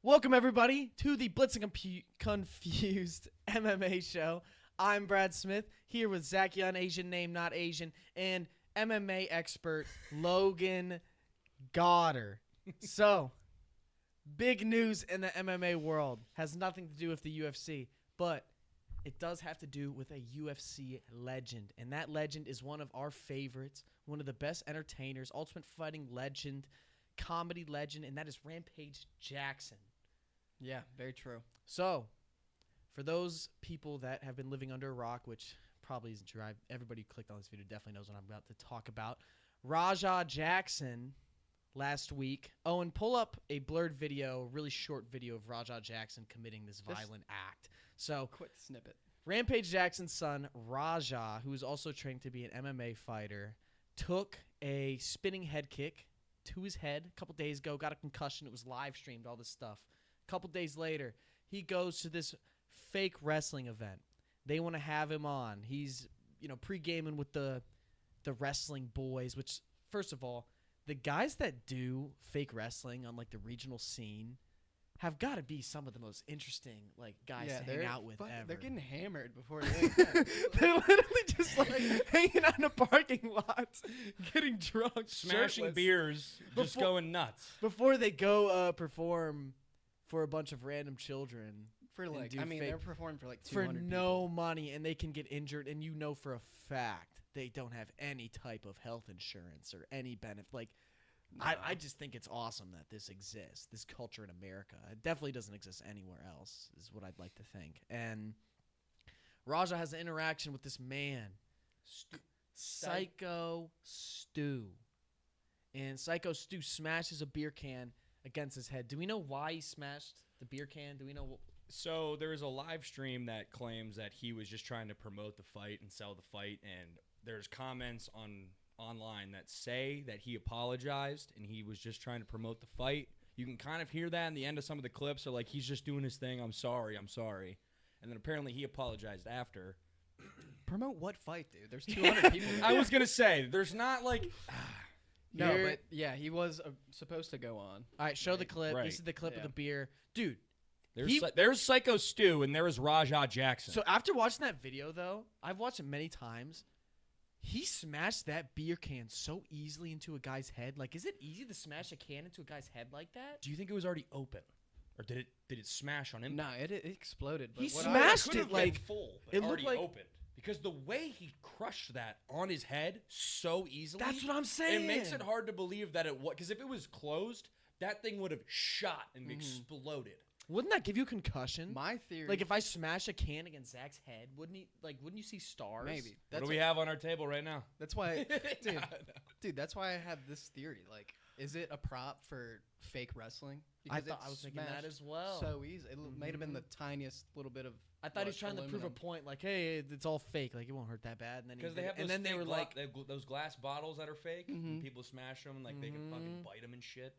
Welcome, everybody, to the Blitzed and Confused MMA show. I'm Brad Smith, here with Zach Young, Asian name, not Asian, and MMA expert Logan Goddard. So, big news in the MMA world. Has nothing to do with the UFC, but it does have to do with a UFC legend. And that legend is one of our favorites, one of the best entertainers, ultimate fighting legend, comedy legend, and that is Rampage Jackson. Yeah, very true. So, for those people that have been living under a rock, which probably isn't true, everybody who clicked on this video definitely knows what I'm about to talk about. Rampage Jackson last week. Oh, and pull up a blurred video, really short video of Rampage Jackson committing this violent act. So, Quick snippet. Rampage Jackson's son, Raja, who is also trained to be an MMA fighter, took a spinning head kick to his head a couple days ago, got a concussion. It was live streamed, all this stuff. A couple days later, he goes to this fake wrestling event. They want to have him on. He's, pre-gaming with the wrestling boys, which, first of all, the guys that do fake wrestling on, the regional scene have got to be some of the most interesting, guys to hang out with ever. They're getting hammered before they They're literally just, hanging out in a parking lot, getting drunk, smashing beers, just going nuts. Before they go perform for a bunch of random children. They're performing for 200 for no people. money, and they can get injured, and for a fact they don't have any type of health insurance or any benefit. I just think it's awesome that this exists, this culture in America. It definitely doesn't exist anywhere else, is what I'd like to think. And Raja has an interaction with this man, Psycho Stu. And Psycho Stu smashes a beer can against his head. Do we know why he smashed the beer can? Do we know? So there is a live stream that claims that he was just trying to promote the fight and sell the fight, and there's comments online that say that he apologized and he was just trying to promote the fight. You can kind of hear that in the end of some of the clips, or he's just doing his thing. I'm sorry. And then apparently he apologized after. Promote what fight, dude? There's 200 people. I was gonna say there's not No, but yeah, he was supposed to go on. All right, show the clip. Right. This is the clip of the beer. Dude. There's Psycho Stu and there is Rampage Jackson. So after watching that video, though, I've watched it many times. He smashed that beer can so easily into a guy's head. Is it easy to smash a can into a guy's head like that? Do you think it was already open? Or did it smash on him? No, it exploded. But He smashed it full, but it already looked like opened. Because the way he crushed that on his head so easily. That's what I'm saying. It makes it hard to believe that it was. Because if it was closed, that thing would have shot and exploded. Wouldn't that give you a concussion? My theory. If I smash a can against Zach's head, wouldn't you see stars? Maybe. What do we have on our table right now? That's why, dude. That's why I had this theory. Is it a prop for fake wrestling? I was thinking that as well. So easy. It might have been the tiniest little bit of. I thought he was trying to prove a point. Hey, it's all fake. It won't hurt that bad. And then because they were those glass bottles that are fake. And people smash them and they can fucking bite them and shit.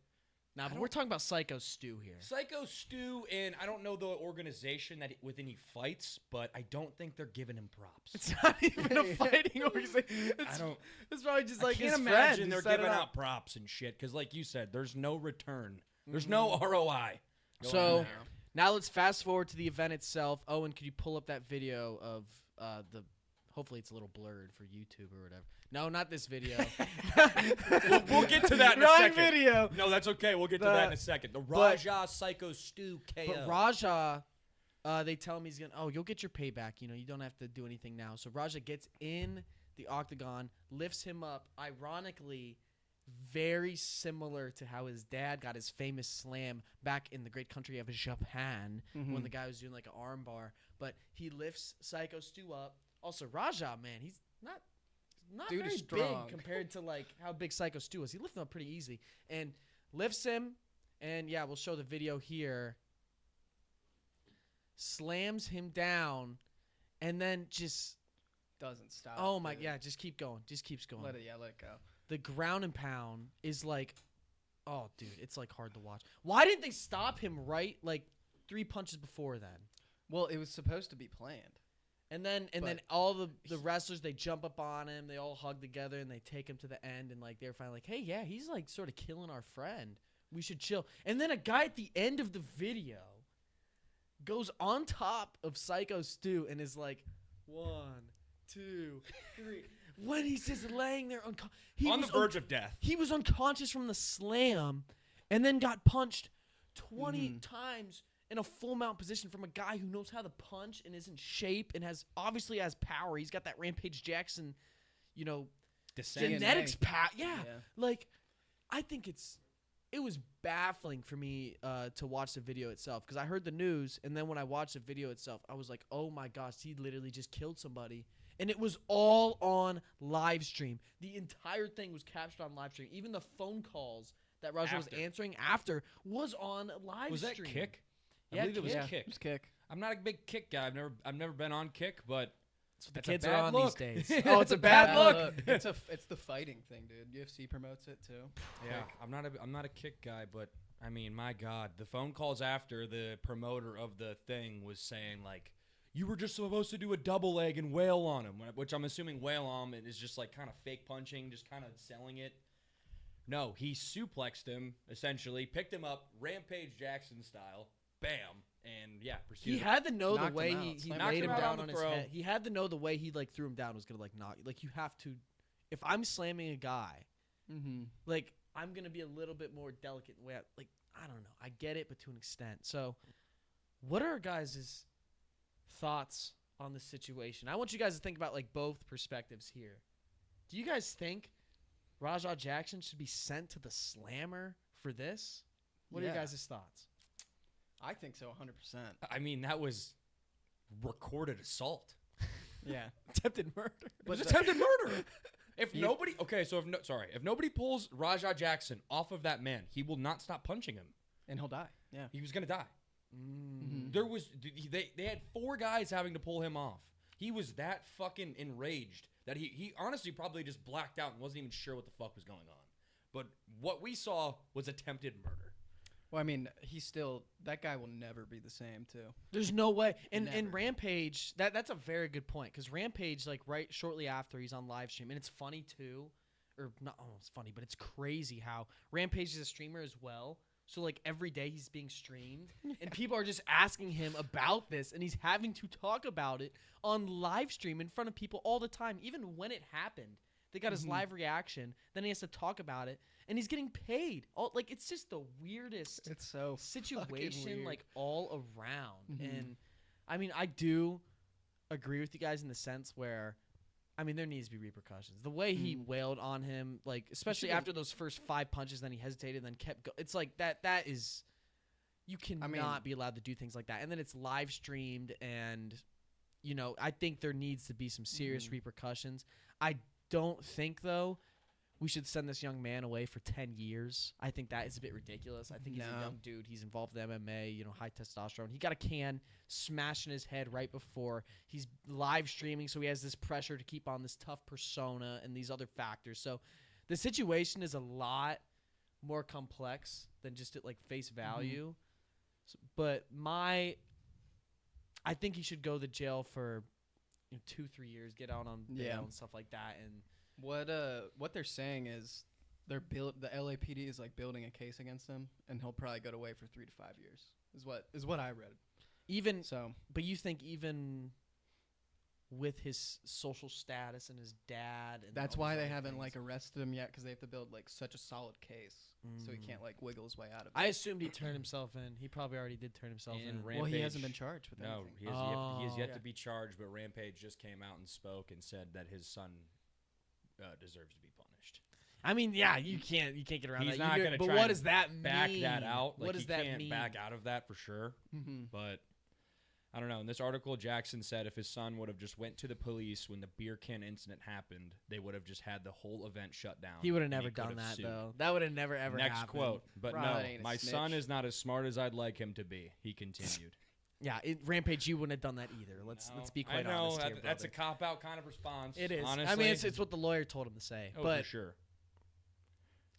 Nah, but we're talking about Psycho Stu here. Psycho Stu, and I don't know the organization that within he fights, but I don't think they're giving him props. It's not even a fighting organization. It's probably just I can't his imagine friend they're giving out props and shit. Because like you said, there's no return. There's no ROI. So now let's fast forward to the event itself. Owen, could you pull up that video of the? Hopefully it's a little blurred for YouTube or whatever. No, not this video. we'll get to that in a Wrong second. video. No, that's okay. We'll get to that in a second. The Raja Psycho Stu KO. But Raja, they tell him he's going to, you'll get your payback. You don't have to do anything now. So Raja gets in the octagon, lifts him up. Ironically, very similar to how his dad got his famous slam back in the great country of Japan when the guy was doing an arm bar. But he lifts Psycho Stu up. Also, Raja, man, he's not Dude very is strong. big compared to how big Psycho Stu is. He lifted him up pretty easy and lifts him, and yeah, we'll show the video here. Slams him down, and then just doesn't stop. Oh my, yeah, just keep going. Just keeps going. Let it go. The ground and pound is oh, dude, it's hard to watch. Why didn't they stop him right 3 punches before then? Well, it was supposed to be planned. And then all the wrestlers, they jump up on him, they all hug together, and they take him to the end, and they're finally hey, yeah, he's sort of killing our friend. We should chill. And then a guy at the end of the video goes on top of Psycho Stu and is like, 1, 2, 3. When he's just laying there on the verge of death. He was unconscious from the slam and then got punched 20 times in a full mount position from a guy who knows how to punch and is in shape and obviously has power. He's got that Rampage Jackson, genetics power. Yeah. Like, I think it was baffling for me to watch the video itself because I heard the news, and then when I watched the video itself, I was like, oh my gosh, he literally just killed somebody. And it was all on live stream. The entire thing was captured on live stream. Even the phone calls that Raja was answering after was on live stream. Was that Kick? Yeah, I believe it was Kick. Kick. It was Kick. I'm not a big Kick guy. I've never been on Kick, but That's what the that's a kids are bad on look. these days. Oh, it's a bad look. It's the fighting thing, dude. UFC promotes it too. Yeah, I'm not a Kick guy, but I mean, my God, the phone calls after the promoter of the thing was saying like, you were just supposed to do a double leg and wail on him, which I'm assuming wail on him is just like kind of fake punching, just kind of selling it. No, he suplexed him essentially, picked him up, Rampage Jackson style, bam, and yeah, proceeded. He had to know the knocked way him out. he Knocked laid him him out down on on the his throw. head. He had to know the way he threw him down was gonna knock. Like you have to. If I'm slamming a guy, like I'm gonna be a little bit more delicate. In the way I don't know. I get it, but to an extent. So, what are our guys' thoughts on the situation? I want you guys to think about like both perspectives here. Do you guys think Raja Jackson should be sent to the slammer for this? What are your guys' thoughts? I think so, 100%. I mean, that was recorded assault. Yeah. Attempted murder. It was attempted murder. If nobody pulls Raja Jackson off of that man, he will not stop punching him. And he'll die. Yeah. He was gonna die. Mm. There was they had 4 guys having to pull him off. He was that fucking enraged that he honestly probably just blacked out and wasn't even sure what the fuck was going on. But what we saw was attempted murder. Well, I mean, that guy will never be the same, too. There's no way. And Never. Rampage, that's a very good point because Rampage, like right shortly after, he's on live stream, and it's funny too, or not. Oh, it's funny, but it's crazy how Rampage is a streamer as well. So like every day he's being streamed, and people are just asking him about this, and he's having to talk about it on live stream in front of people all the time, even when it happened. They got his live reaction, then he has to talk about it, and he's getting paid. It's just the weirdest It's so situation, weird. like all around. And I mean, I do agree with you guys in the sense where, I mean, there needs to be repercussions. The way he wailed on him, like especially after those first 5 punches, then he hesitated, then kept going. It's like that is, you cannot be allowed to do things like that. And then it's live streamed, and I think there needs to be some serious repercussions. I don't think though we should send this young man away for 10 years. I think that is a bit ridiculous. I think he's a young dude. He's involved in MMA, high testosterone. He got a can smashed in his head right before. He's live streaming, so he has this pressure to keep on this tough persona and these other factors. So the situation is a lot more complex than just at like face value. But I think he should go to jail for 2-3 years, get out on bail and stuff like that. And what they're saying is the LAPD is like building a case against him, and he'll probably go away for 3 to 5 years. Is what I read. But you think even with his social status and his dad, and that's all why these they other haven't things. like arrested him yet, because they have to build like such a solid case, so he can't like wiggle his way out of it. I assumed he turned himself in. He probably already did turn himself in. Well, he hasn't been charged with anything. He has yet to be charged, but Rampage just came out and spoke and said that his son deserves to be punished. I mean, yeah, you can't get around He's that. not going to But try what and does that mean? back that out. Like, what does he that can't mean? back out of that for sure. But I don't know. In this article, Jackson said if his son would have just went to the police when the beer can incident happened, they would have just had the whole event shut down. He would have and never could done have that, sued. though. That would have never, ever Next happened. quote. But Probably no, ain't a my son snitch. is not as smart as I'd like him to be. He continued. Yeah, Rampage, you wouldn't have done that either. Let's be quite I know, honest here, that's a brother. cop-out kind of response. It is. Honestly. I mean, it's what the lawyer told him to say. Oh, but for sure.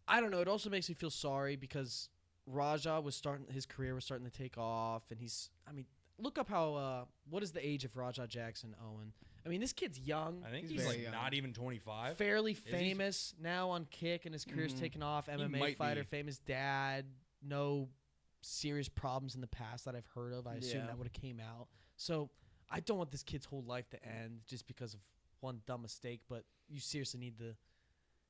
I don't know. It also makes me feel sorry because his career was starting to take off, and look up how what is the age of Raja Jackson, Owen? I mean, this kid's young. I think He's he's very like young. not even 25. Fairly he? famous now on Kick, and his career's Mhm. taken off. MMA might fighter, be. famous dad. No serious problems in the past that I've heard of. I assume Yeah. that would have came out. So I don't want this kid's whole life to end just because of one dumb mistake. But you seriously need to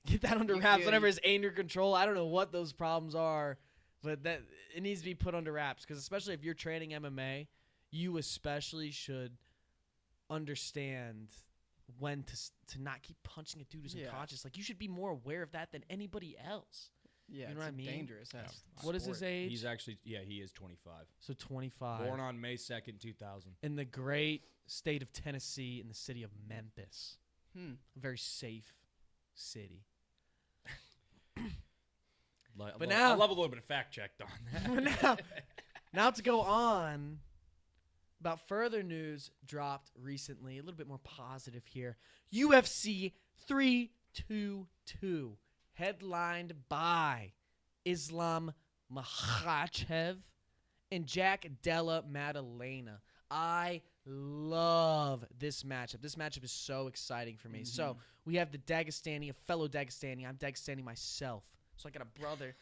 get that under You wraps. could- Whenever it's under control, I don't know what those problems are, but that it needs to be put under wraps. Because especially if you're training MMA, you especially should understand when to not keep punching a dude who's Yeah. unconscious. Like, you should be more aware of that than anybody else. Yeah, You know it's what I mean? dangerous. Yeah. What is his Sport. age? He's actually, he is 25. So 25. Born on May 2nd, 2000. in the great state of Tennessee, in the city of Memphis. A very safe city. But now- I love a little bit of fact checked on that. But now to go on about further news dropped recently, a little bit more positive here. UFC 322, headlined by Islam Makhachev and Jack Della Maddalena. I love this matchup. This matchup is so exciting for me. So we have the Dagestani, a fellow Dagestani. I'm Dagestani myself. So I got a brother.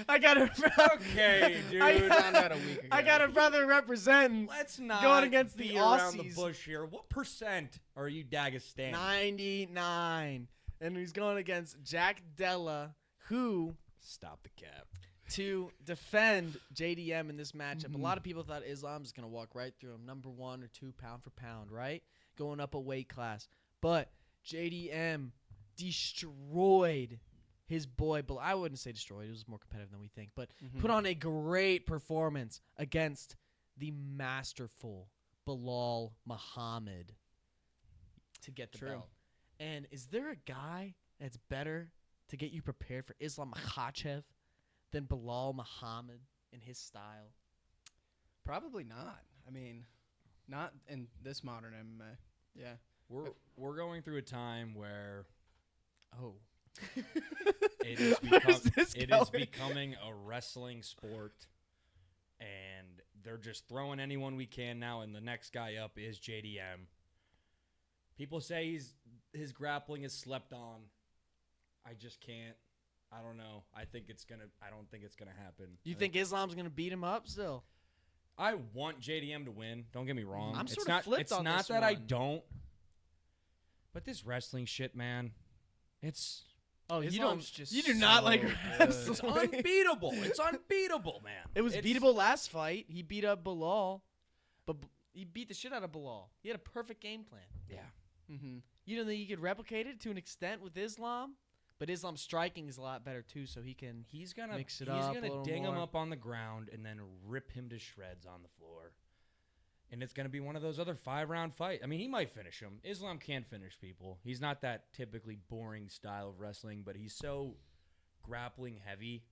I got a Okay, dude. I got- Found out a week ago. I got a brother representing Let's not going against the beat around the Aussies. bush here. What percent are you Dagestani? 99, and he's going against Jack Della, who Stop the cap. to defend JDM in this matchup. A lot of people thought Islam was going to walk right through him, number 1 or 2 pound for pound, right? Going up a weight class. But JDM destroyed his boy. But I wouldn't say destroyed. It was more competitive than we think. But put on a great performance against the masterful Bilal Muhammad to get the True. belt. And is there a guy that's better to get you prepared for Islam Makhachev than Bilal Muhammad in his style? Probably not. I mean, not in this modern MMA. Yeah. We're going through a time where Oh. it is, Where's this it going? is becoming a wrestling sport, and they're just throwing anyone we can now, and the next guy up is JDM. People say his grappling is slept on. I just can't. I don't know. I don't think it's gonna happen. You think Islam's going to beat him up still? I want JDM to win. Don't get me wrong. I'm It's sorta not, flipped It's on not this that I one. don't. But this wrestling shit, man, it's Oh, Islam's just you do not so like good. wrestling. it's unbeatable. It's unbeatable, man. It was It's- beatable last fight. He beat up Bilal, but he beat the shit out of Bilal. He had a perfect game plan. Yeah. Mm-hmm. You don't think he could replicate it to an extent with Islam? But Islam's striking is a lot better too, so he can. He's gonna Mix it he's up a gonna little ding him more. up on the ground and then rip him to shreds on the floor. And it's gonna be one of those other 5-round fights. I mean, he might finish him. Islam can't finish people. He's not that typically boring style of wrestling, but he's so grappling heavy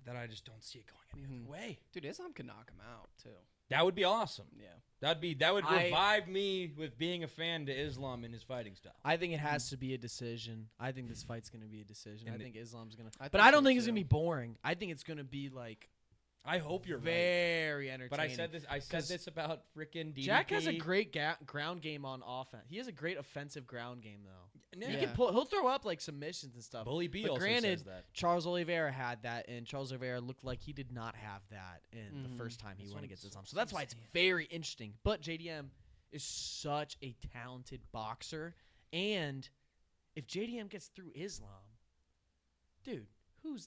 that I just don't see it going any other way. Dude, Islam could knock him out too. That would be awesome. Yeah. That would I- revive me with being a fan to Islam and his fighting style. I think it has to be a decision. I think this fight's going to be a decision. And I it- think Islam's going to. I But think I don't so, think it's going to too. be boring. I think it's going to be like I hope you're right. very entertaining. But I said this about freaking DDP. Jack has a great ground game on offense. He has a great offensive ground game though. Yeah. He can he'll throw up like submissions and stuff. Bully B But also granted, says that. Charles Oliveira had that, and Charles Oliveira looked like he did not have that in the Mhm. first time he That's went what against I'm- Islam. So that's that's what why I'm it's saying. very interesting. But JDM is such a talented boxer, and if JDM gets through Islam, dude,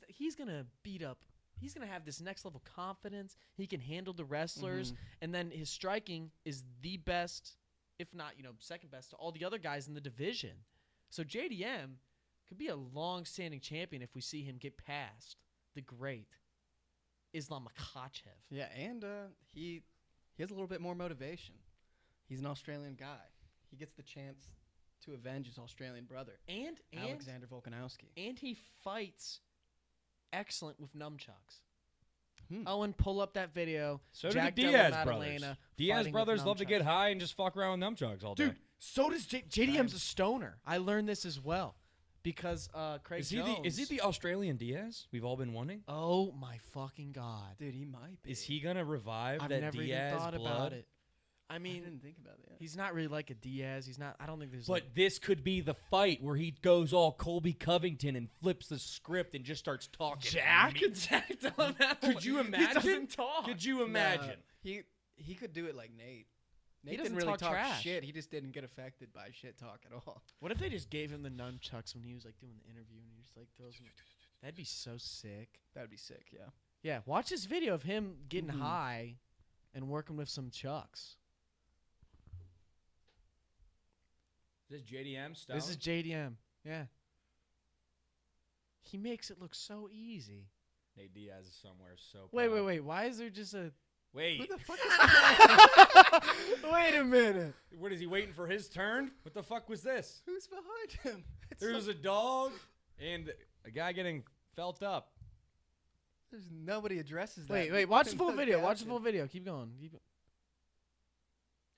he's gonna beat up. He's gonna have this next level confidence. He can handle the wrestlers, and then his striking is the best, if not second best to all the other guys in the division. So JDM could be a long-standing champion if we see him get past the great Islam Makhachev. Yeah, and he has a little bit more motivation. He's an Australian guy. He gets the chance to avenge his Australian brother, And Alexander Volkanovski. and he fights excellent with nunchucks. Hmm. Owen, pull up that video. So Jack do the Della Diaz brothers. Maddalena Diaz fighting with brothers love to get nunchucks. high and just fuck around with nunchucks all day. Dude, so does JDM's a stoner. I learned this as well because Craig is he Jones. the Australian Diaz we've all been wanting? Oh my fucking god! Dude, he might be. Is he gonna revive I've that never Diaz even thought blood? about it. I I mean, didn't think about that. he's not really like a Diaz. He's not. I don't think there's. But this could be the fight where he goes all Colby Covington and flips the script and just starts talking. Jack don't have Could you He imagine? doesn't talk. Could you imagine? He could do it like Nate. Nate doesn't didn't really talk talk trash. shit. He just didn't get affected by shit talk at all. What if they just gave him the nunchucks when he was like doing the interview and he just like throws them? That'd be so sick. That'd be sick, yeah. Yeah, watch this video of him getting Mhm. high and working with some chucks. Is this JDM stuff? This is JDM. Yeah. He makes it look so easy. Nate Diaz is somewhere. So Wait. Why is there just a? Wait. Who the fuck is that? Wait a minute. What is he waiting for his turn? What the fuck was this? Who's behind him? There's a dog and a guy getting felt up. There's nobody addresses that. Wait. Watch the in full the video. Watch the caption. full video. Keep going.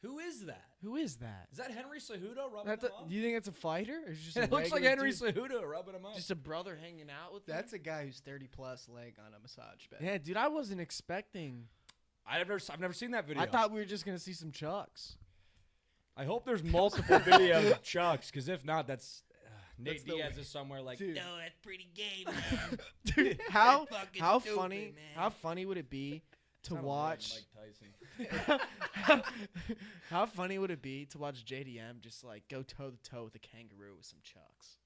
Who is that? Who is that? Is that Henry Cejudo rubbing him up? Do you think that's a fighter? Or is it just It a looks like regular Henry dude? Cejudo rubbing him up. Just a brother hanging out with him? That's a guy who's 30 plus leg on a massage bed. Yeah, dude, I wasn't expecting. I've never seen that video. I thought we were just gonna see some chucks. I hope there's multiple videos of Chucks, because if not, that's Nate That's the Diaz is somewhere like, Dude. no, that's pretty gay, man. Dude, how fucking funny stupid, man. how funny would it be to Sounded like watch Mike Tyson. how funny would it be to watch JDM just like go toe to toe with a kangaroo with some chucks?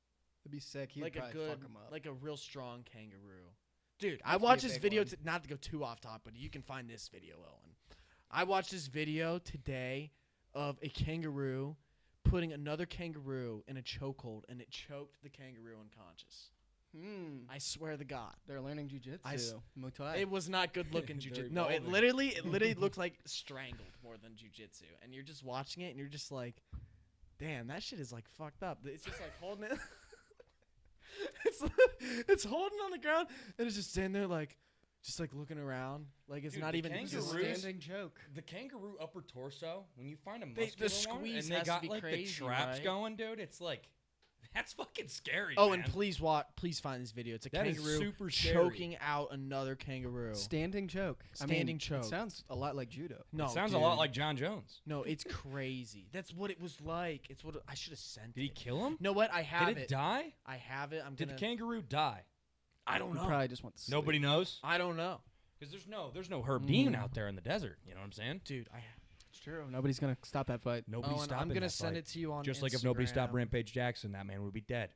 It'd be sick. He'd Like a probably good fuck him up. like a real strong kangaroo. Dude, I Must be watched a this big video one. not to go too off topic, but you can find this video, Owen. I watched this video today of a kangaroo putting another kangaroo in a chokehold, and it choked the kangaroo unconscious. I swear to God. They're learning jujitsu. I s- Muay Thai. It was not good looking They're jujitsu. No, it evolving. literally looked like strangled more than jujitsu. And you're just watching it, and you're just like, damn, that shit is like fucked up. It's just like holding it. it's holding on the ground, and it's just standing there like, just like looking around, like it's Dude, not the even. It's just kangaroos- standing choke. The kangaroo upper torso, when you find a They- muscular the one, squeeze and they has to got be like crazy, the traps right? going, dude, it's like, that's fucking scary, Oh, man. and please find this video. It's a That is kangaroo super scary. choking out another kangaroo. Standing choke. Standing choke. It sounds a lot like judo. No, It sounds dude. a lot like John Jones. No, it's crazy. That's what it was like. It's what I should have sent. Did he it. kill him? No, what I have Did it die? I have it. I'm Did gonna. the kangaroo die? I don't You know. probably just want to sleep. Nobody knows. I don't know, Because there's no Herb Dean Mm. out there in the desert. You know what I'm saying? dude. It's true. Nobody's going to stop that fight. Nobody's Oh, and stopping I'm gonna that send fight. it to you on Just like if nobody stopped Instagram. Rampage Jackson, that man would be dead.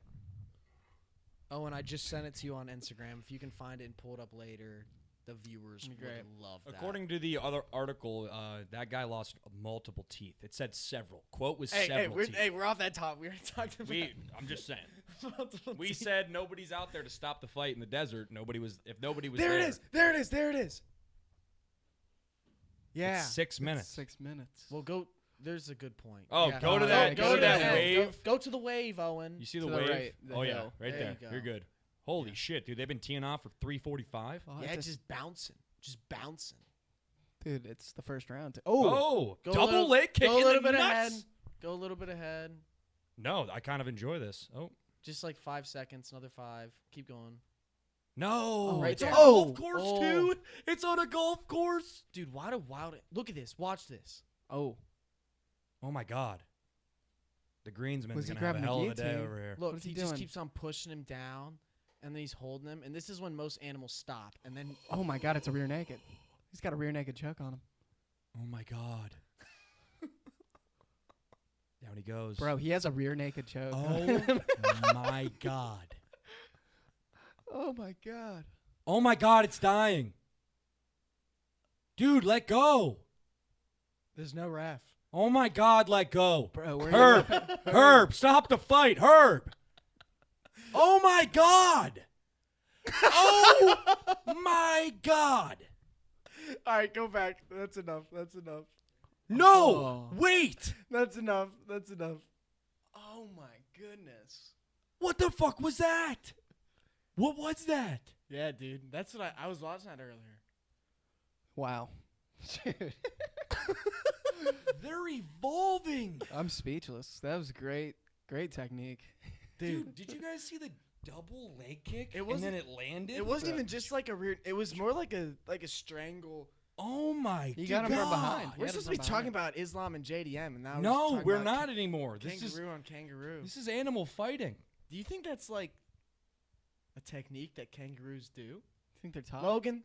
Oh, and I just sent it to you on Instagram. If you can find it and pull it up later, the viewers would Great. love that. According to the other article, that guy lost multiple teeth. It said several. Quote was hey, several teeth. we're off that top. We already talked about. I'm just saying. multiple We teeth. said nobody's out there to stop the fight in the desert. If nobody was There it is. There it is. There it is. Yeah. It's 6 minutes. 6 minutes. Well, go. There's a good point. Oh, Yeah. go to Oh, that. yeah, Go to that head. wave. Go to the wave, Owen. You see the To the wave? right, the Oh yeah, hill. right There there. you go. You're good. Holy shit, dude! They've been teeing off for 3:45. Oh, Yeah, that's a- just bouncing. Just bouncing. dude, it's the first round. Oh, Go a double little- leg kick Go a in little the bit nuts. ahead. Go a little bit ahead. No, I kind of enjoy this. Oh Just like 5 seconds. Another 5. Keep going. no, Oh, right it's there. on a Oh, golf course oh. too. It's on a golf course. Dude, why do wild? Look at this. Watch this. Oh. Oh my god, the greensman's Was he gonna have a grabbing the hell of a day guillotine? over here. Look, What is he he just doing? keeps on pushing him down, and then he's holding him. And this is when most animals stop. And then Oh, my God. It's a rear naked. He's got a rear naked choke on him. Oh my god. Down he goes. Bro, he has a rear naked choke. Oh my god. Oh, my God. Oh my god, it's dying. Dude, let go. there's no ref. Oh my god, let go. Bro, where Herb, Herb, stop the fight, Herb. Oh my god. Oh my god. All right, go back. That's enough. That's enough. No, Oh. wait. That's enough. That's enough. Oh, my goodness. What the fuck was that? What was that? Yeah, dude. That's what I was watching that earlier. Wow. Dude. They're evolving. I'm speechless. That was great. Great technique. Dude, did you guys see the double leg kick? It and wasn't- then it landed? It wasn't even just like a rear. It was more like a strangle, Oh my You got him from God. behind. We're Yeah, supposed to be from talking behind. about Islam and JDM, and now No, we're about not anymore. Kangaroo on Kangaroo. This is animal fighting. Do you think that's like a technique that kangaroos do? I think they're top. Logan,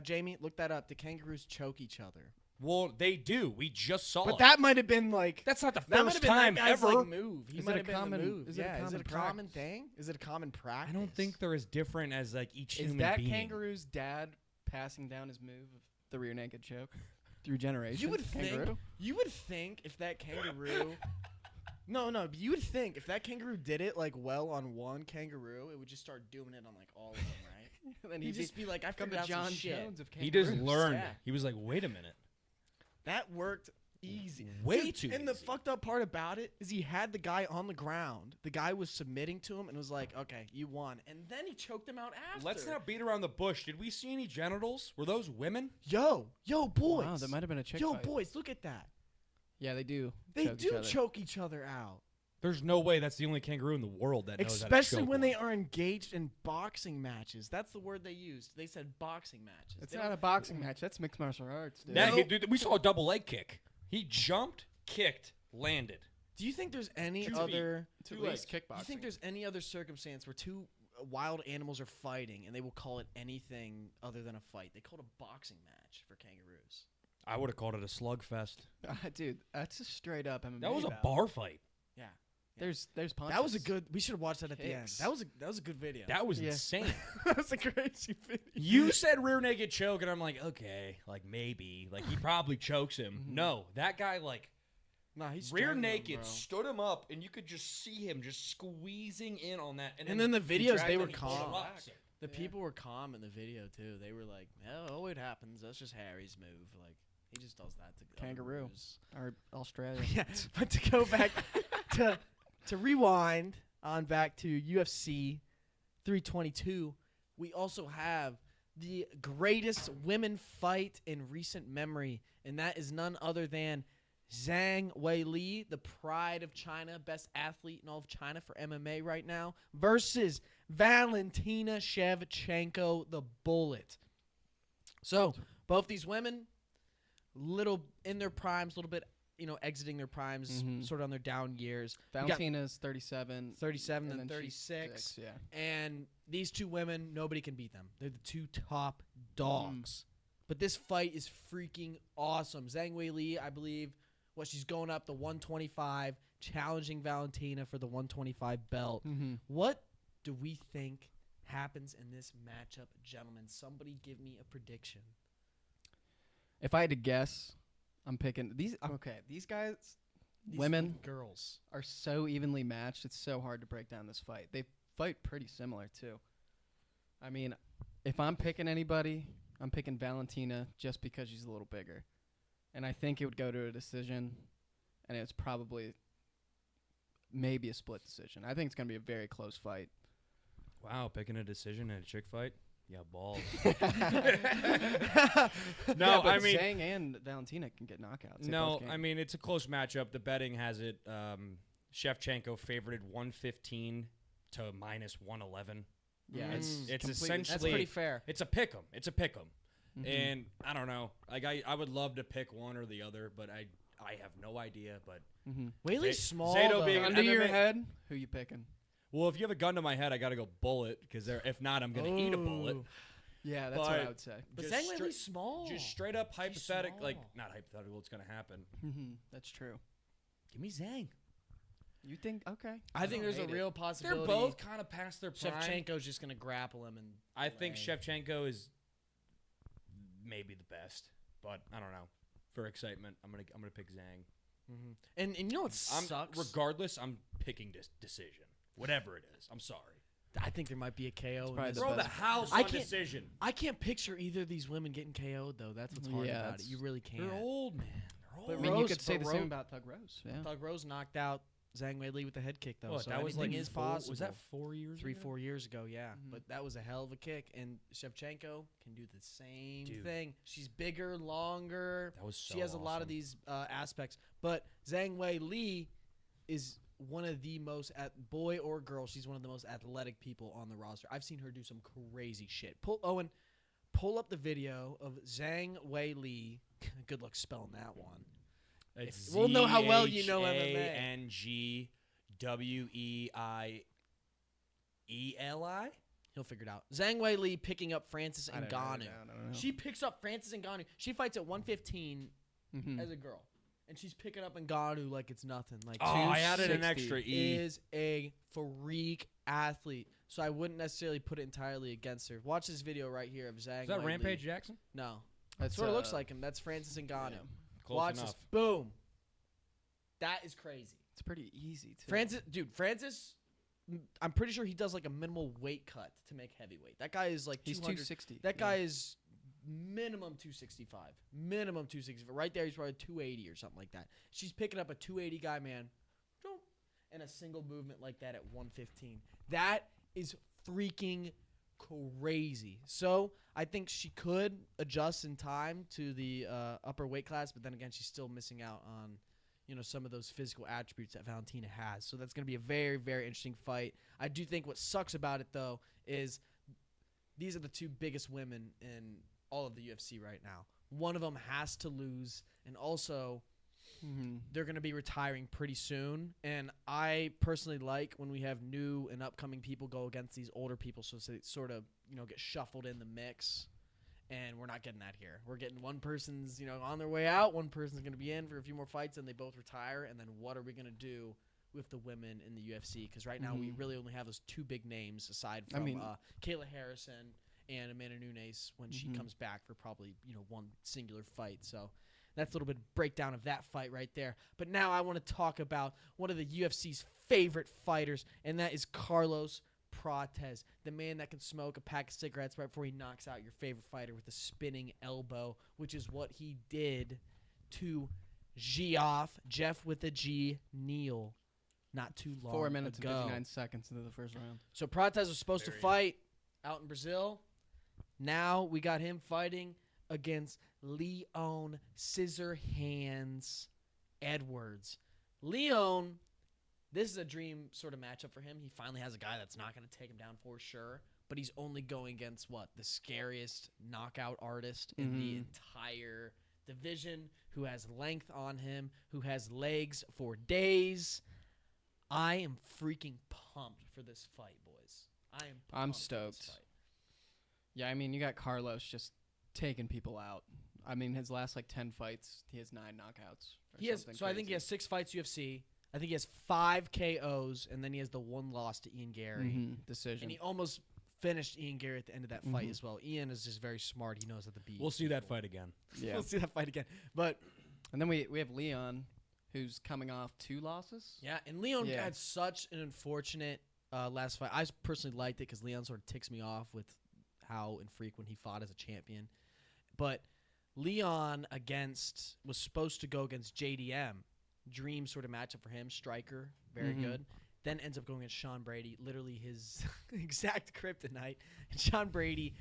Jamie, look that up. Do kangaroos choke each other? Well, they do. We just saw But it. that might have been like That's not the that might first have been time that guy's ever. like move. He Is might it a have been common- the move. is it a Yeah, is common it a common practice? thing? Is it a common practice? I don't think they're as different as like each Is human that being. kangaroo's dad passing down his move of the rear naked choke through generations? You would Kangaroo? think. You would think if that kangaroo. No. But you would think if that kangaroo did it like well on one kangaroo, it would just start doing it on like all of them, right? then He'd just be like, I become figured the out some John shit. Jones of He kangaroos. just learned. Yeah. He was like, wait a minute. That worked easy. Way Dude, too And the easy. fucked up part about it is he had the guy on the ground. The guy was submitting to him and was like, okay, you won. And then he choked him out after. Let's not beat around the bush. Did we see any genitals? Were those women? Yo, boys. Wow, that might have been a chick Yo, fight. boys, look at that. Yeah, they do. They choke each do other. choke each other out. There's no way that's the only kangaroo in the world that knows Especially how to choke when one. they are engaged in boxing matches. That's the word they used. They said boxing matches. It's They not don't- a boxing match. That's mixed martial arts, dude. That, No. dude, we saw a double leg kick. He jumped, kicked, landed. Do you think there's any 2 feet. other? It's at two least Do kickboxing. you think there's any other circumstance where two wild animals are fighting and they will call it anything other than a fight? They call it a boxing match for kangaroos. I would have called it a slugfest. Dude, that's a straight up MMA. That was a battle. bar fight. Yeah. There's punches. That was a good. We should have watched that at the end. Kicks. That was a good video. That was Yeah. insane. that was a crazy video. You said rear naked choke, and I'm like, okay, like maybe, like he probably chokes him. Mhm. No, that guy like Nah, he's rear strangling him, naked bro. stood him up, and you could just see him just squeezing in on that. And then the he videos, dragged they him were and he pulled him calm. up. The Yeah. people were calm in the video too. They were like, "Oh, it happens. That's just Harry's move. Like he just does that to other Kangaroo. moves." Or Australia. Yeah, but to go back to rewind on back to UFC 322, we also have the greatest women fight in recent memory, and that is none other than Zhang Weili, the pride of China, best athlete in all of China for MMA right now, versus Valentina Shevchenko, the Bullet. So, both these women, little in their primes, a little bit, exiting their primes, Mhm. sort of on their down years. We got Valentina's 37. 37 and then she's 36. 6, yeah. And these two women, nobody can beat them. They're the two top dogs. But this fight is freaking awesome. Zhang Weili, I believe, she's going up the 125, challenging Valentina for the 125 belt. Mm-hmm. What do we think happens in this matchup, gentlemen? Somebody give me a prediction. If I had to guess, I'm picking these. Okay, these guys, These women girls. are so evenly matched. It's so hard to break down this fight. They fight pretty similar too. I mean, if I'm picking anybody, I'm picking Valentina just because she's a little bigger, and I think it would go to a decision, and it's probably maybe a split decision. I think it's gonna be a very close fight. Wow, picking a decision in a chick fight? Yeah, balls. Yeah, No, but I mean, Zhang and Valentina can get knockouts. They no, both can. I mean it's a close matchup. The betting has it Shevchenko favorited 115 to minus 111. yeah, Mm. It's completely- That's essentially pretty fair. it's a pick 'em. It's a pick 'em. Mhm. And I don't know. Like I would love to pick one or the other, but I have no idea. But Weili's Z- small, Zato though. being an under your MMA head, who you picking? well, if you have a gun to my head, I got to go bullet because if not, I'm gonna eat a bullet. Ooh. Yeah, that's what I But- would say. But Just Zhang stra- Weili's small. Just straight up hypothetical, like small. not hypothetical. It's gonna happen. That's true. Give me Zhang. You think? Okay. I think don't there's a hate it. real They're possibility. both kind of past their prime. Shevchenko's just gonna grapple him, and I think lay. Shevchenko is maybe the best, but I don't know. For excitement, I'm gonna pick Zhang. And you know what I'm sucks? regardless. I'm picking this decision, whatever it is. I'm sorry. I think there might be a KO. In probably this the Throw one. the best. house I on can't- decision. I can't picture either of these women getting KO'd though. That's what's hard Yeah, about it. it's- You really can't. They're old, man. They're old. But I mean, you Rose- could say the but same Ro- about Thug Rose. Yeah. Thug Rose knocked out Zhang Weili with the head kick though. What, so that was anything like is four- possible. Was that 4 years? 3-4 years ago? Yeah, Mhm. but that was a hell of a kick. And Shevchenko can do the same Dude. thing. She's bigger, longer. That was so She has a lot of awesome. these aspects. But Zhang Weili is one of the most, boy or girl, she's one of the most athletic people on the roster. I've seen her do some crazy shit. pull up the video of Zhang Wei Li. Good luck spelling that one. We'll know how well you know MMA. ZhangWeieli. He'll figure it out. Zhang Wei Li picking up Francis I don't know, Ngannou. I don't know. She picks up Francis Ngannou. She fights at 115 as a girl. And she's picking up Ngannou like it's nothing. Like I added an 260 extra E. is a freak athlete. So I wouldn't necessarily put it entirely against her. Watch this video right here of Zhang Is that Wei Rampage Li. Jackson? No. That's, That sort of looks like him. That's Francis Ngannou. Yeah. Close Watch enough. this. Boom. That is crazy. It's pretty easy, too. Francis, I'm pretty sure he does like a minimal weight cut to make heavyweight. That guy is like He's 200. 260. That guy is minimum 265. Minimum 265. Right there, he's probably 280 or something like that. She's picking up a 280 guy, man. And a single movement like that at 115. That is freaking crazy. So I think she could adjust in time to the upper weight class, but then again, she's still missing out on some of those physical attributes that Valentina has. So that's going to be a very, very interesting fight. I do think what sucks about it, though, is these are the two biggest women in all of the UFC right now. One of them has to lose, and also they're going to be retiring pretty soon. And I personally like when we have new and upcoming people go against these older people, so they sort of get shuffled in the mix. And we're not getting that here. We're getting one person's, on their way out. One person's going to be in for a few more fights, and they both retire. And then what are we going to do with the women in the UFC? Because right now we really only have those two big names aside from Kayla Harrison and Amanda Nunes when she comes back for probably, one singular fight. So that's a little bit of breakdown of that fight right there. But now I want to talk about one of the UFC's favorite fighters, and that is Carlos Prates, the man that can smoke a pack of cigarettes right before he knocks out your favorite fighter with a spinning elbow, which is what he did to Jeff with a G, Neal, not too long 4 minutes ago. and 59 seconds into the first round. So Prates was supposed to fight out in Brazil. Now we got him fighting against Leon Scissor Hands Edwards. Leon, this is a dream sort of matchup for him. He finally has a guy that's not going to take him down for sure, but he's only going against the scariest knockout artist in the entire division, who has length on him, who has legs for days. I am freaking pumped for this fight, boys. I'm stoked. For this fight. Yeah, I mean, you got Carlos just taking people out. I mean, his last 10 fights, he has 9 knockouts. I think he has 6 fights UFC. I think he has 5 KOs, and then he has the 1 loss to Ian Gary. Decision. And he almost finished Ian Gary at the end of that fight as well. Ian is just very smart. He knows how to beat. We'll see that fight again. Yeah. We'll see that fight again. And then we have Leon, who's coming off 2 losses. Yeah, and Leon had such an unfortunate last fight. I personally liked it because Leon sort of ticks me off with how infrequent he fought as a champion. But Leon was supposed to go against JDM. Dream sort of matchup for him. Striker, very good. Then ends up going against Sean Brady, literally his exact kryptonite. And Sean Brady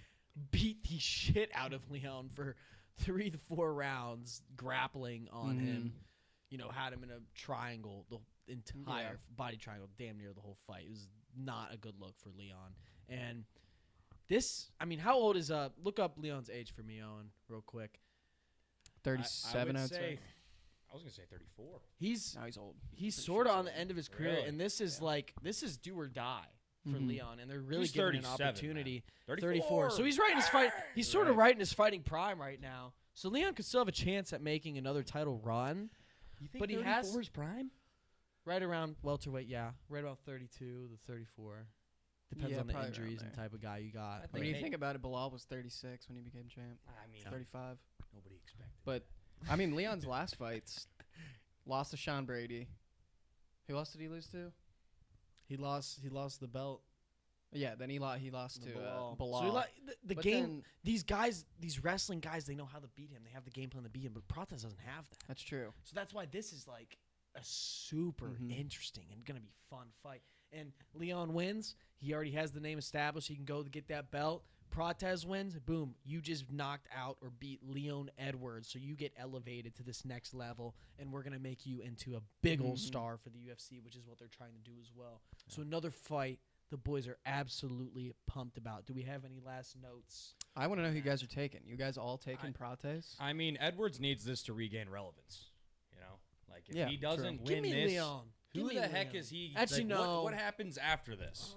beat the shit out of Leon for 3 to 4 rounds, grappling on him. Had him in a triangle, the entire body triangle, damn near the whole fight. It was not a good look for Leon. And how old is look up Leon's age for me, Owen, real quick. 37, I would say. I was going to say 34. Now he's old. He's sort of on the end of his career, Really? and this is do or die for Leon, and they're really He's giving an 37, opportunity. man. 34. So he's right in his fight. He's sort of right in his fighting prime right now. So Leon could still have a chance at making another title run. You think But he 34 has- is prime? Right around welterweight, right about 32 to 34. Depends on the probably injuries around and type of guy you got. When you think about it, Bilal was 36 when he became champ. I mean, 35. nobody expected. But, I mean, Leon's last fights, lost to Sean Brady. Who else did he lose to? He lost the belt. Yeah, then he lost to Bilal. Bilal. So the But game. then- These guys, these wrestling guys, they know how to beat him. They have the game plan to beat him. But Prates doesn't have that. That's true. So that's why this is a super interesting and gonna be fun fight. And Leon wins. He already has the name established. He can go to get that belt. Prates wins. Boom. You just knocked out or beat Leon Edwards. So you get elevated to this next level. And we're going to make you into a big old star for the UFC, which is what they're trying to do as well. Yeah. So another fight the boys are absolutely pumped about. Do we have any last notes? I want to know who you guys are taking. You guys all taking Prates? I mean, Edwards needs this to regain relevance. You know, like if Yeah, he doesn't true. win Give me this, Leon. Give who me the Leon. heck is he? Actually, like, no. What happens after this?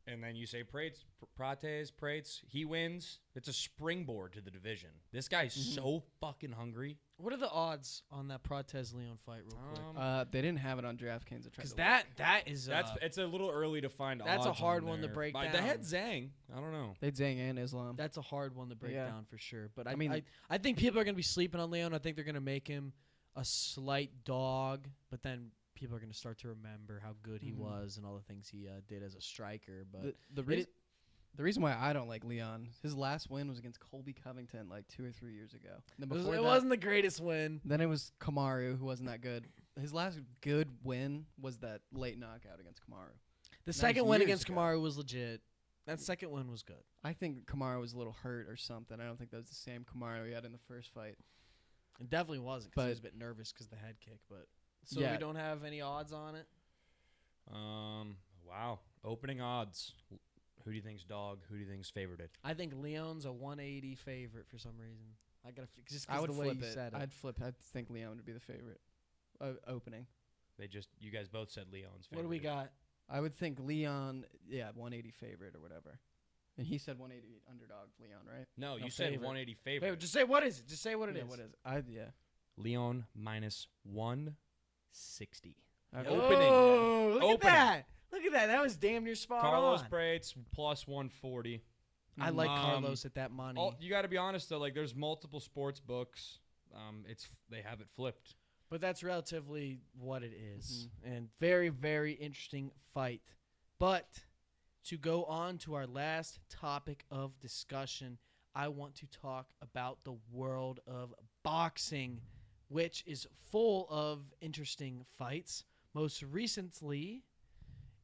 And then you say Prates, he wins. It's a springboard to the division. This guy's so fucking hungry. What are the odds on that Prates Leon fight, real quick? They didn't have it on DraftKings. Because that is It's a little early to find. That's odds a hard on one to there. break They down. had Zhang. I don't know. They'd Zhang and Islam. that's a hard one to break Yeah. down for sure. But I mean- I think people are gonna be sleeping on Leon. I think they're gonna make him a slight dog, but then people are gonna start to remember how good he was and all the things he did as a striker. But The reason why I don't like Leon, his last win was against Colby Covington like 2 or 3 years ago. And then before it that, wasn't the greatest win. Then it was Kamaru, who wasn't that good. His last good win was that late knockout against Kamaru. The second win years against ago. Kamaru was legit. That second win was good. I think Kamaru was a little hurt or something. I don't think that was the same Kamaru he had in the first fight. It definitely wasn't because he But- was a bit nervous because the head kick. But so Yeah. we don't have any odds on it. Wow. Opening odds. Who do you think's dog? Who do you think's favorited? I think Leon's a 180 favorite for some reason. I gotta just I because would the way flip you it. said it. I'd flip. I'd think Leon would be the favorite opening. You guys both said Leon's favorite. What do we got? I would think Leon, 180 favorite or whatever. And he said 180 underdog Leon, right? No, No, you said favorite. 180 favorite. Wait, just say what is it? Just say what it is. What is it? Leon minus 160. Okay. Opening. Oh, look Opening. at that! Look at that. That was damn near spot Carlos on. Prates plus 140. I like Um, Carlos at that money. You got to be honest though. Like, there's multiple sports books. They have it flipped. But that's relatively what it is. And very, very interesting fight. But to go on to our last topic of discussion, I want to talk about the world of boxing, which is full of interesting fights. Most recently,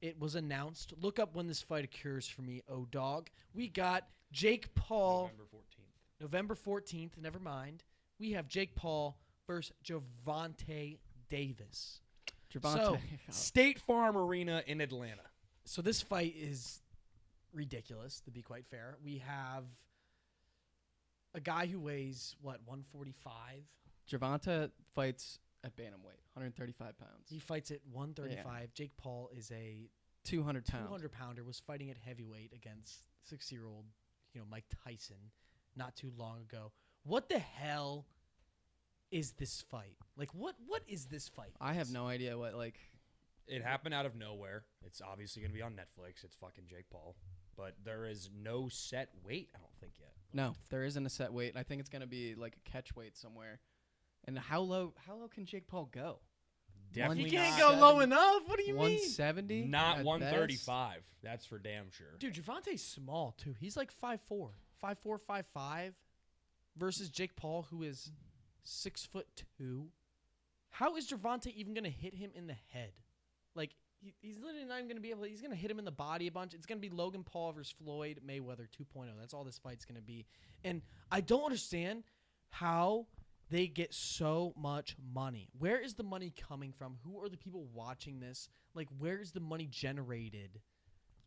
it was announced. Look up when this fight occurs for me, O-Dog. We got Jake Paul. November 14th, never mind. We have Jake Paul versus Gervonta Davis. Gervonta. State Farm Arena in Atlanta. So this fight is ridiculous, to be quite fair. We have a guy who weighs, 145? Gervonta fights at bantamweight, 135 pounds. He fights at 135. Jake Paul is a 200 pounds. 200-pounder, was fighting at heavyweight against 60-year-old, Mike Tyson not too long ago. What the hell is this fight? Like, what is this fight? I have no idea what, It happened out of nowhere. It's obviously going to be on Netflix. It's fucking Jake Paul. But there is no set weight, I don't think, yet. No, there isn't a set weight. I think it's going to be like a catch weight somewhere. And how low can Jake Paul go? Definitely He can't not go low enough. What do you mean? 170? Not at 135. That's for damn sure. Dude, Gervonta's small, too. He's like 5'4", 5'4", 5'5", versus Jake Paul, who is 6'2". How is Gervonta even going to hit him in the head? Like, he's literally not even going to be able to. He's going to hit him in the body a bunch. It's going to be Logan Paul versus Floyd Mayweather 2.0. That's all this fight's going to be. And I don't understand how they get so much money. Where is the money coming from? Who are the people watching this? Like, where is the money generated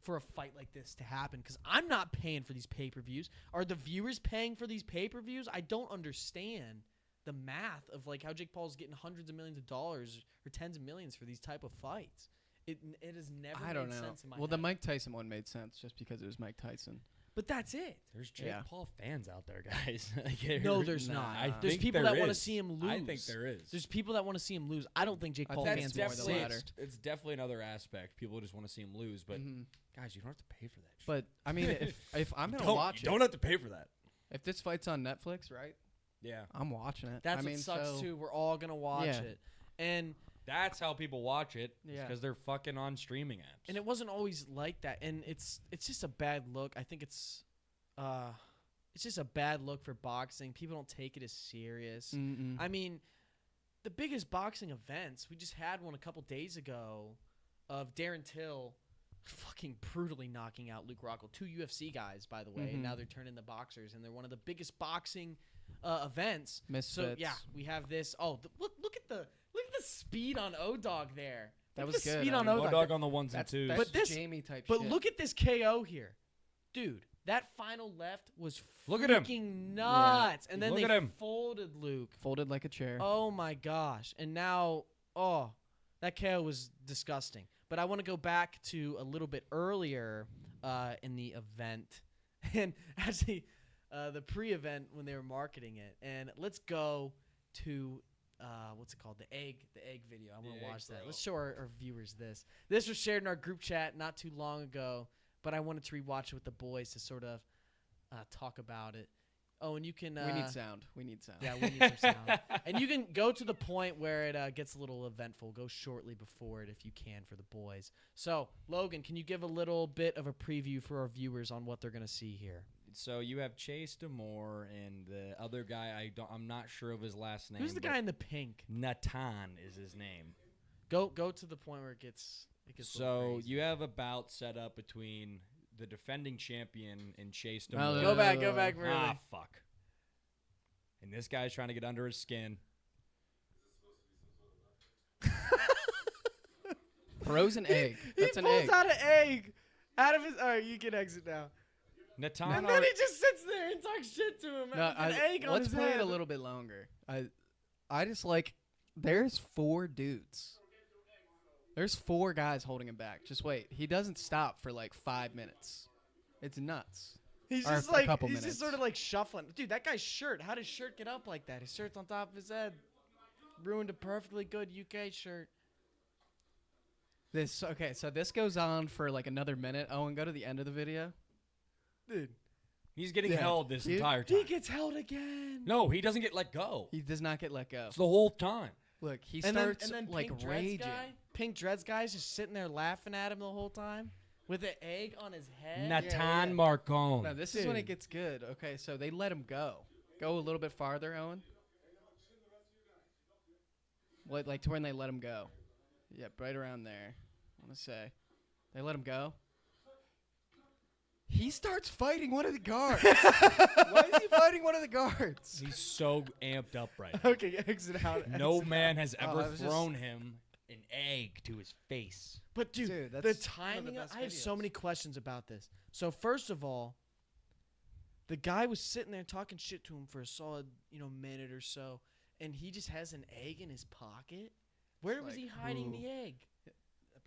for a fight like this to happen? Because I'm not paying for these pay-per-views. Are the viewers paying for these pay-per-views? I don't understand the math of like how Jake Paul's getting hundreds of millions of dollars or tens of millions for these type of fights. It has never I don't made know. sense in my Well, head. the Mike Tyson one made sense just because it was Mike Tyson. But that's it. There's Jake Yeah. Paul fans out there, guys. No, there's Nah. not. I There's think people there that want to is. see him lose. I think there is. There's people that want to see him lose. I don't think Jake I Paul think fans that's want definitely- to the lose. latter. It's definitely another aspect. People just want to see him lose, but Mhm. guys, you don't have to pay for that. Shit. But I mean, if I'm gonna Don't- watch you it, don't have to pay for that. if this fight's on Netflix, right? Yeah, I'm watching it. That's I mean, what sucks so, too. We're all gonna watch Yeah. it, and that's how people watch it. Yeah. because they're fucking on streaming apps. it wasn't always like that. And it's just a bad look. I think it's just a bad look for boxing. People don't take it as serious. Mm-mm. I mean, the biggest boxing events, we just had one a couple days ago of Darren Till fucking brutally knocking out Luke Rockhold. 2 UFC guys, by the way. And now they're turning the boxers, and they're one of the biggest boxing events. Misfits. So yeah, we have this. Oh, look at the speed on O-Dog there. That Look was at the good. speed I on mean, Odog. Odog on the ones and That's, twos. that's But this- Jamie type But shit. look at this KO here, dude. That final left was Look at him. freaking nuts, and then Look they at him. folded Luke. Folded like a chair. Oh my gosh! And now, that KO was disgusting. But I want to go back to a little bit earlier in the event, and actually the pre-event when they were marketing it. And let's go to what's it called? The egg video. I want The to egg watch that. throw. Let's show our viewers this. This was shared in our group chat not too long ago, but I wanted to rewatch it with the boys to sort of talk about it. Oh, and you can. We need sound. We need sound. Yeah, we need some sound. And you can go to the point where it gets a little eventful. Go shortly before it if you can for the boys. So, Logan, can you give a little bit of a preview for our viewers on what they're going to see here? So you have Chase Demore and the other guy. I'm not sure of his last name. Who's the but guy in the pink? Natan is his name. Go to the point where it gets a little So crazy. you have a bout set up between the defending champion and Chase No, Demore. Go back, really. Ah, fuck. And this guy's trying to get under his skin. Frozen egg. That's he an pulls egg. out an egg out of his. All right, you can exit now. Natan And then he just sits there and talks shit to him. No, with an egg on let's his play head. it a little bit longer. I just like. There's 4 dudes. There's 4 guys holding him back. Just wait. He doesn't stop for like 5 minutes. It's nuts. He's Or just a like couple he's minutes. just sort of like shuffling. Dude, that guy's shirt. How did his shirt get up like that? His shirt's on top of his head. Ruined a perfectly good UK shirt. So this goes on for like another minute. Owen, go to the end of the video. Dude, He's getting Yeah. held this He- entire time. he gets held again. No, he doesn't get let go. He does not get let go. It's the whole time. Look, he and starts then like Pink Dreads raging. guy, Pink Dreads guy's just sitting there laughing at him the whole time with an egg on his head. Natan Marcone. No, this is when it Dude. gets good. Okay, so they let him go. Go a little bit farther, Owen. Like to when they let him go. Yep, right around there. I want to say. They let him go. He starts fighting one of the guards. Why is he fighting one of the guards? He's so amped up right now. Okay, exit out. No exit man out. has Oh, ever I was just- thrown him an egg to his face. But dude, Dude, the that's timing. one of the best I have so videos. many questions about this. So first of all, the guy was sitting there talking shit to him for a solid, minute or so, and he just has an egg in his pocket. Where It's was like, he hiding ooh. the egg?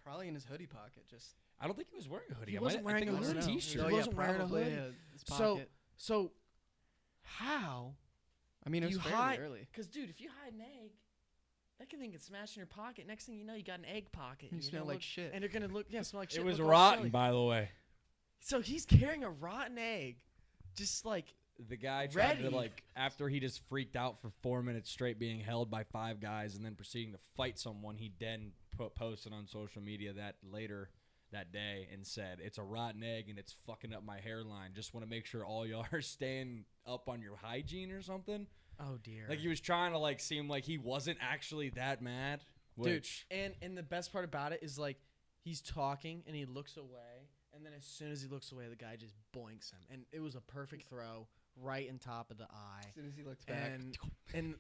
Probably in his hoodie pocket. Just I don't think he was wearing a hoodie. He wasn't wearing I think a it was hoodie. a He t-shirt. was- wasn't wearing a probably, hoodie. his So, pocket. so how? I mean, it was you fairly hide- early. Because dude, if you hide an egg, that can then get smashed in your pocket. Next thing you know, you got an egg pocket. You and smell gonna like look- shit. And you're gonna smell like shit. It was look all rotten, silly. by the way. So he's carrying a rotten egg, just like The guy tried to Ready. after he just freaked out for 4 minutes straight, being held by 5 guys, and then proceeding to fight someone. He then posted on social media that day and said, "It's a rotten egg and it's fucking up my hairline. Just want to make sure all y'all are staying up on your hygiene or something." oh dear. Like he was trying to seem like he wasn't actually that mad. Which and the best part about it is he's talking and he looks away, and then as soon as he looks away, the guy just boinks him, and it was a perfect throw right in top of the eye. As soon as he looked back. And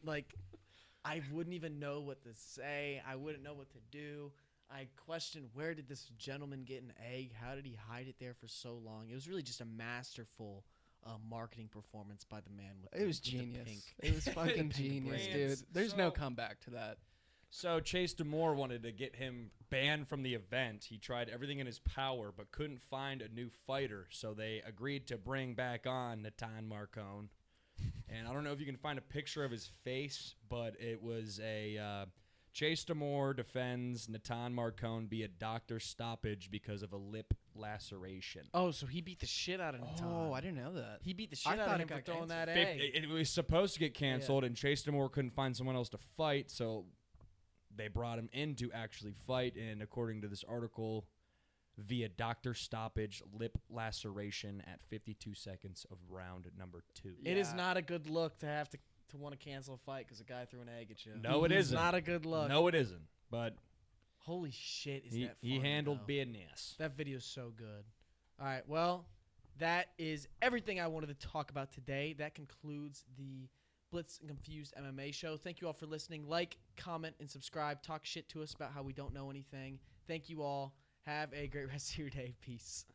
I wouldn't even know what to say. I wouldn't know what to do. I questioned, where did this gentleman get an egg? How did he hide it there for so long? It was really just a masterful marketing performance by the man with It was the genius. pink. It was fucking Pink genius, brains. dude. There's no So- comeback to that. So Chase Demore wanted to get him banned from the event. He tried everything in his power, but couldn't find a new fighter. So they agreed to bring back on Natan Marcone. And I don't know if you can find a picture of his face, but it was a Chase Demore defends Natan Marcone via doctor stoppage because of a lip laceration. Oh, so he beat the shit out of Natan. Oh, I didn't know that. He beat the I shit out thought of it him for got throwing that Fif- egg. It was supposed to get canceled, and Chase Demore couldn't find someone else to fight, so they brought him in to actually fight. And according to this article, via doctor stoppage, lip laceration at 52 seconds of round number 2. It is Yeah. not a good look to have to want to cancel a fight because a guy threw an egg at you. No, it It's isn't. not a good look. No, it isn't. But Holy shit, is he that funny, handled though. business. That video is so good. All right, well, that is everything I wanted to talk about today. That concludes the Blitzed and Confused MMA show. Thank you all for listening. Like, comment, and subscribe. Talk shit to us about how we don't know anything. Thank you all. Have a great rest of your day. Peace.